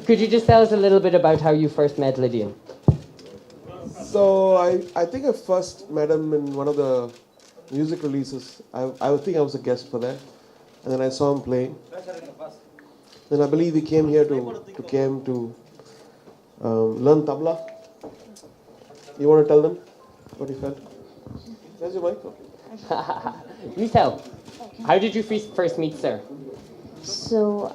Could you just tell us a little bit about how you first met Lydian? So I think I first met him in one of the music releases. I think I was a guest for that, and then I saw him playing. Then I believe he came here to learn tabla. You want to tell them what you felt? Where's your mic? You tell. How did you first meet Sir? So,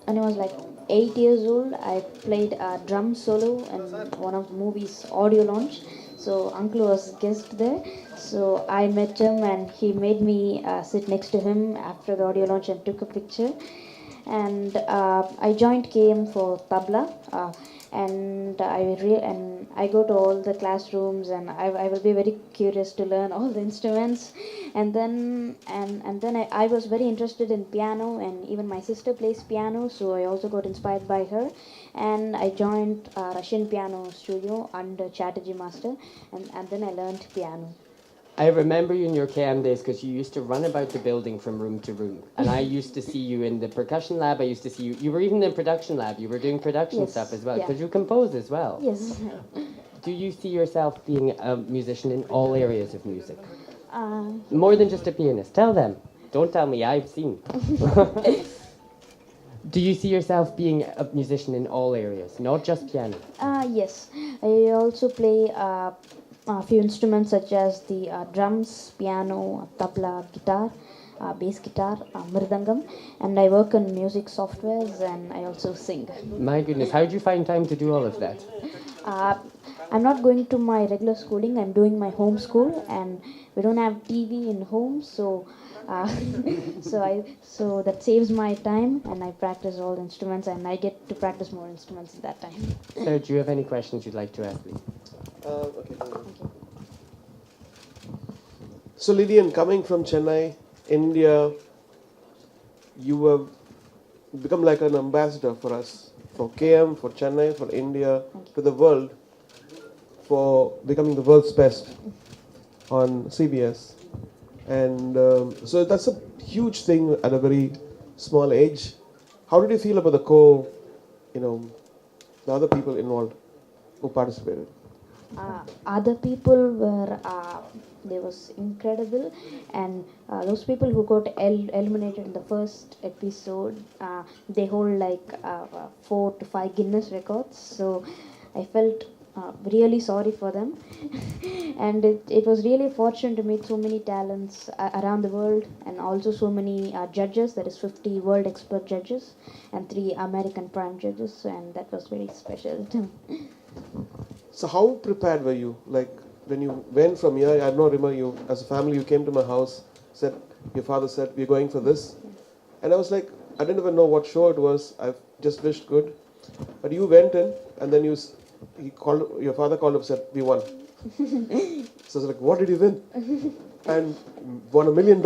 when I was like 8 years old, I played a drum solo in one of the movies' audio launch. So, uncle was guest there. So, I met him and he made me sit next to him after the audio launch and took a picture. And I joined KM for tabla. And I go to all the classrooms and I will be very curious to learn all the instruments. And then I was very interested in piano, and even my sister plays piano, so I also got inspired by her. And I joined Russian piano studio under Chatterjee master, and then I learned piano. I remember you in your KM days because you used to run about the building from room to room. And I used to see you in the percussion lab. I used to see you. You were even in production lab. You were doing production Yes, stuff as well yeah. because you compose as well. Yes. Do you see yourself being a musician in all areas of music? uh, More than just a pianist. Tell them. Don't tell me. I've seen. Do you see yourself being a musician in all areas, not just piano? yes, I also play a few instruments such as the drums, piano, tabla, guitar, bass guitar, mridangam, and I work in music softwares and I also sing. My goodness, how do you find time to do all of that? Uh, I'm not going to my regular schooling. I'm doing my home school, and we don't have TV in home, so uh, so that saves my time, and I practice all the instruments, and I get to practice more instruments at that time. So, do you have any questions you'd like to ask me? Okay. So Lydian, coming from Chennai, India, you have become like an ambassador for us, for KM, for Chennai, for India, to the world, for becoming the world's best on CBS. And so that's a huge thing at a very small age. How did you feel about the other people involved who participated? Other people were they was incredible, and those people who got eliminated in the first episode, they hold like 4 to 5 Guinness records. So I felt really sorry for them. And it was really fortunate to meet so many talents around the world, and also so many judges. That is 50 world expert judges and 3 American prime judges, and that was very special too. So how prepared were you? Like when you went from here, I don't remember you as a family. You came to my house, said your father said we're going for this, and I was like, I didn't even know what show it was. I just wished good, but you went in, and then your father called up and said we won. So I was like, what did you win? And won $1 million.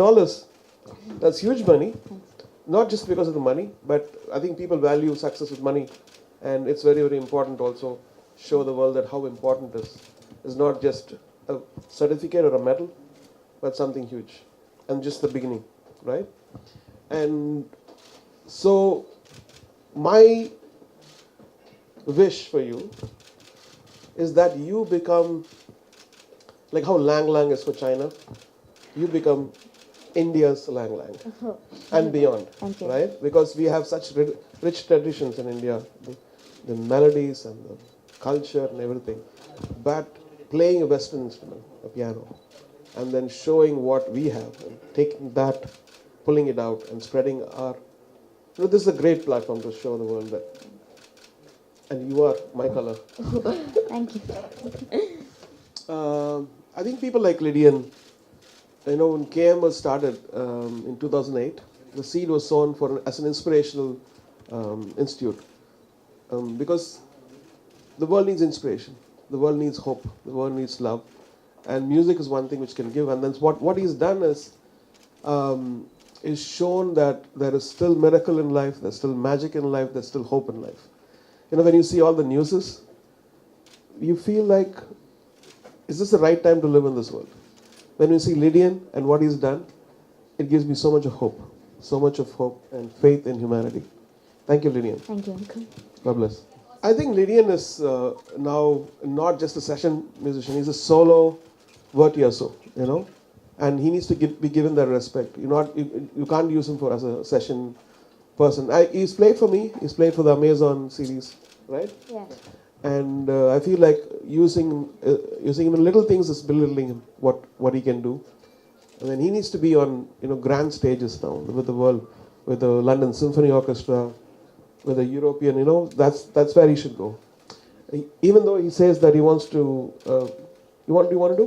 That's huge money. Not just because of the money, but I think people value success with money, and it's very, very important also show the world that how important it is. It's not just a certificate or a medal, but something huge, and just the beginning, right? And so my wish for you is that you become like how Lang Lang is for China, you become India's Lang Lang and beyond, Thank you. right? Because we have such rich traditions in India, the melodies and the culture and everything. But playing a Western instrument, a piano, and then showing what we have, and taking that, pulling it out, and spreading this is a great platform to show the world that. And you are my color. Thank you. I think people like Lydian, when KM was started in 2008, the seed was sown as an inspirational institute. Because the world needs inspiration, the world needs hope, the world needs love, and music is one thing which can give. And then what he's done is shown that there is still miracle in life, there's still magic in life, there's still hope in life. When you see all the newses, you feel like, is this the right time to live in this world? When you see Lydian and what he's done, it gives me so much of hope and faith in humanity. Thank you, Lydian. Thank you, Uncle. God bless. I think Lydian is now not just a session musician, he's a solo virtuoso, you know, and he needs to be given that respect. You can't use him for as a session person. He's played for me, he's played for the Amazon series, right? Yeah. And I feel like using him in little things is belittling him, what he can do. And then he needs to be on grand stages now with the world, with the London Symphony Orchestra, with the European. That's where he should go. Even though he says that he wants to, you want to do?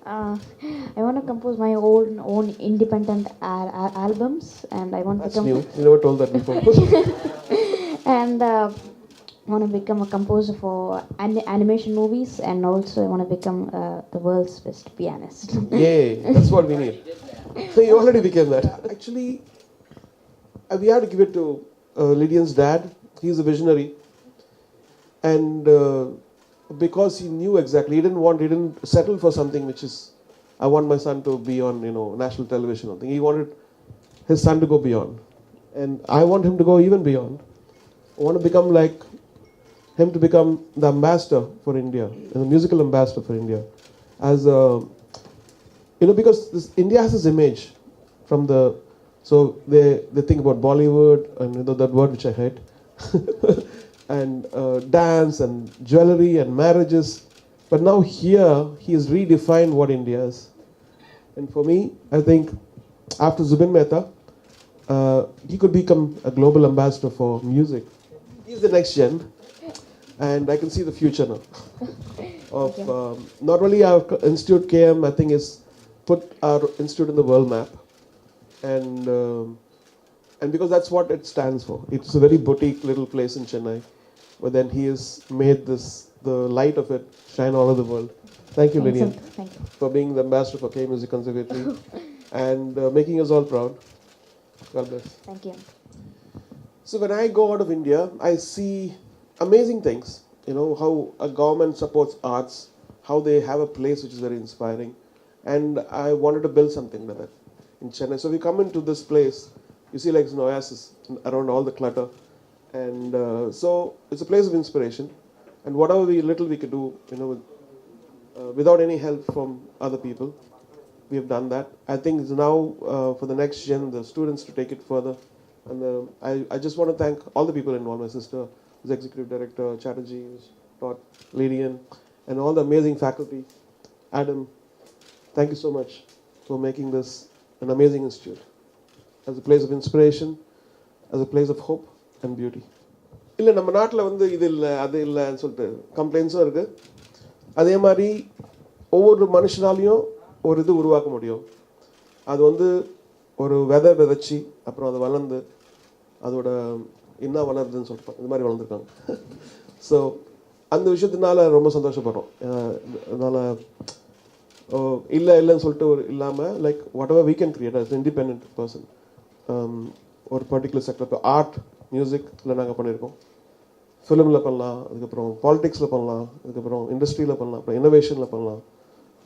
I want to compose my own independent albums, and I want to That's become new. You never told that before. and want to become a composer for animation movies, and also I want to become the world's best pianist. Yay! That's what we need. So you already became that. Actually, we have to give it to Lydian's dad. He's a visionary, and because he knew exactly, he didn't settle for something which is, I want my son to be on national television or thing. He wanted his son to go beyond, and I want him to go even beyond. I want to become like him, to become the ambassador for India, and the musical ambassador for India, as a, because India has this image from the, so they think about Bollywood and that word which I hate, and dance and jewelry and marriages, but now here he has redefined what India is. And for me, I think after Zubin Mehta, he could become a global ambassador for music. He's the next gen, and I can see the future now of not only our institute KM, I think is put our institute in the world map, and because that's what it stands for. It's a very boutique little place in Chennai, but then he has made the light of it shine all over the world. Thank you, Lydian, Thank you. for being the ambassador for K Music Conservatory and making us all proud. God bless. Thank you. So when I go out of India, I see amazing things. How a government supports arts, how they have a place which is very inspiring, and I wanted to build something like that in Chennai. So we come into this place, you see like it's an oasis around all the clutter, and so it's a place of inspiration. And whatever little we could do, without any help from other people, we have done that. I think it's now for the next gen, the students, to take it further. And I just want to thank all the people involved. My sister, who's executive director, Chatterjee, who's taught, Lydian, and all the amazing faculty. Adam, thank you so much for making this an amazing institute, as a place of inspiration, as a place of hope and beauty. இல்லை நம்ம நாட்டில் இது இல்லை அது இல்லைன்னு சொல்லிட்டு கம்ப்ளைண்ட்ஸும் இருக்குது. அதே மாதிரி ஒவ்வொரு மனுஷனாலையும் ஒரு இது உருவாக்க முடியும். அது ஒரு விதை விதைச்சி அப்புறம் அது வளர்ந்து அதோட என்ன வளருதுன்னு சொல்லிட்டு இந்த மாதிரி வளர்ந்துருக்காங்க. ஸோ அந்த விஷயத்தினால ரொம்ப சந்தோஷப்படுறோம். அதனால் இல்லைன்னு சொல்லிட்டு இல்லாமல் like whatever we can create as independent person. ஒரு பர்டிகுலர் செக்டர், இப்போ ஆர்ட் மியூசிக்கில் நாங்கள் பண்ணியிருக்கோம், ஃபிலிமில் பண்ணலாம், அதுக்கப்புறம் பாலிடிக்ஸில் பண்ணலாம், அதுக்கப்புறம் இண்டஸ்ட்ரியில் பண்ணலாம், அப்புறம் இன்னோவேஷனில் பண்ணலாம்.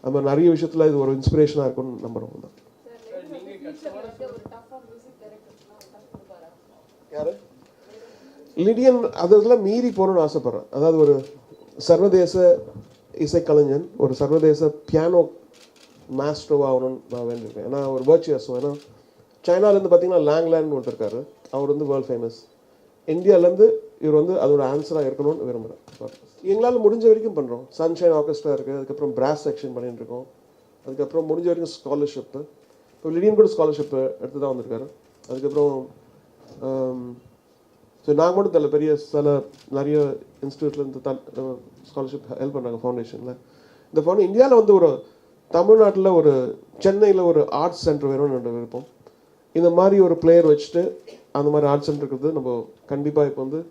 அது மாதிரி நிறைய விஷயத்தில் இது ஒரு இன்ஸ்பிரேஷனாக இருக்கும்னு நம்புகிறோம். தான் யார் லிடியன் அதெல்லாம் மீறி போகணும்னு ஆசைப்பட்றேன். அதாவது ஒரு சர்வதேச இசைக்கலைஞன், ஒரு சர்வதேச பியானோ மாஸ்டர் ஆகணும்னு நான் வேண்டியிருக்கேன். ஏன்னா ஒரு வர்ச்சுவஸ். ஏன்னா சைனாலேருந்து பார்த்தீங்கன்னா லேங்லேண்ட் ஒருத்தர் இருக்காரு, அவர் வேர்ல்ட் ஃபேமஸ். இந்தியாவிலேருந்து இவர் அதோட ஆன்சராக இருக்கணும்னு விரும்புகிறேன். எங்களால் முடிஞ்ச வரைக்கும் பண்ணுறோம். சன்ஷைன் ஆர்கெஸ்ட்ரா இருக்குது, அதுக்கப்புறம் பிராஸ் செக்ஷன் பண்ணிட்டு இருக்கோம், அதுக்கப்புறம் முடிஞ்ச வரைக்கும் ஸ்காலர்ஷிப்பு. இப்போ லிடியன் கூட ஸ்காலர்ஷிப்பு எடுத்து தான் வந்திருக்காரு. அதுக்கப்புறம் ஸோ நாங்கள் மட்டும் தெரியல, பெரிய நிறைய இன்ஸ்டியூட்லேருந்து ஸ்காலர்ஷிப் ஹெல்ப் பண்ணுறாங்க ஃபவுண்டேஷனில். இந்த இந்தியாவில் ஒரு தமிழ்நாட்டில் ஒரு சென்னையில் ஒரு ஆர்ட்ஸ் சென்டர் வேணும்னு விருப்பம். இந்த மாதிரி ஒரு பிளேயர் வச்சுட்டு அந்த மாதிரி ஆர்ட் சென்டர் இருக்கிறது நம்ம கண்டிப்பாக இப்போ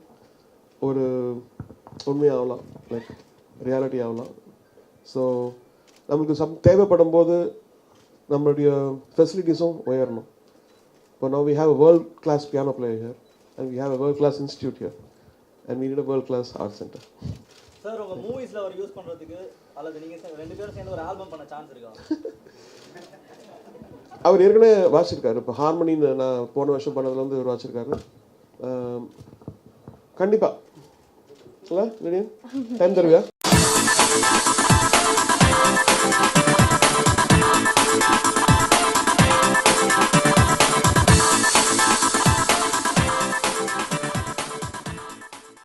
ஒரு உண்மையாகலாம், லைக் ரியாலிட்டி ஆகலாம். ஸோ நம்மளுக்கு தேவைப்படும் போது நம்மளுடைய ஃபெசிலிட்டிஸும் உயரணும். இப்போ now we have a world class piano player here, and we have a world class institute here, and we need a world class art center. Sir, உங்க மூவிஸ்ல அவர் யூஸ் பண்றதுக்கு அல்லது நீங்க ரெண்டு பேரும் சேர்ந்து ஒரு ஆல்பம் பண்ண சான்ஸ் இருக்கா? அவர் ஏற்கனவே வாசிச்சிருக்காரு. இப்போ ஹார்மோனின்னு நான் போன வருஷம் பண்ணதுல இவர் வாசிச்சிருக்காரு. கண்டிப்பாக Lydian? Time தருவியா?